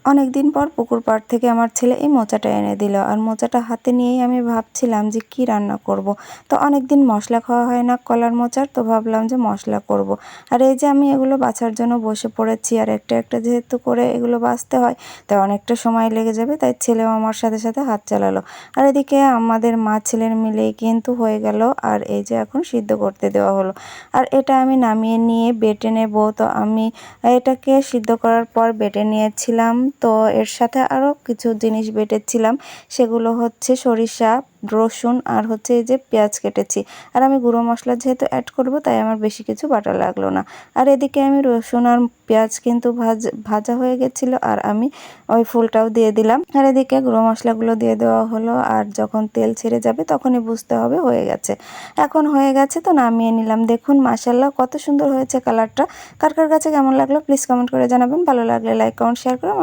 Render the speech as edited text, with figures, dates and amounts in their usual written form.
অনেক দিন পর পুকুর পাড় থেকে আমার ছেলে এই মোচাটা এনে দিল, আর মোচাটা হাতে নিয়েই আমি ভাবছিলাম যে কি রান্না করব। তো অনেক দিন মশলা খাওয়া হয় না কলার মোচার, তো ভাবলাম যে মশলা করব। আর এই যে আমি এগুলো বাছার জন্য বসে পড়েছি, আর একটা একটা যেহেতু করে এগুলো বাছতে হয় তাই অনেকটা সময় লেগে যাবে, তাই ছেলেও আমার সাথে সাথে হাত চালালো। আর এদিকে আমাদের মা ছেলের মিলেই কিন্তু হয়ে গেল। আর এই যে এখন সিদ্ধ করতে দেওয়া হলো, আর এটা আমি নামিয়ে নিয়ে বেটে নেব। তো আমি এটাকে সিদ্ধ করার পর বেটে নিয়েছিলাম। তো এর সাথে আরও কিছু জিনিস বেটেছিলাম, সেগুলো হচ্ছে সরিষা, রসুন আর হচ্ছে এই যে পেঁয়াজ কেটেছি। আর আমি গুঁড়ো মশলা যেহেতু অ্যাড করব তাই আমার বেশি কিছু বাটা লাগলো না। আর এদিকে আমি রসুন আর পেঁয়াজ কিন্তু ভাজা হয়ে গেছিলো, আর আমি ওই ফুলটাও দিয়ে দিলাম। আর এদিকে গুঁড়ো মশলাগুলো দিয়ে দেওয়া হলো, আর যখন তেল ছেড়ে যাবে তখনই বুঝতে হবে হয়ে গেছে। এখন হয়ে গেছে, তো নামিয়ে নিলাম। দেখুন মাশাআল্লাহ কত সুন্দর হয়েছে কালারটা। কার কার কাছে কেমন লাগলো প্লিজ কমেন্ট করে জানাবেন। ভালো লাগলে লাইক কমেন্ট শেয়ার করে আমার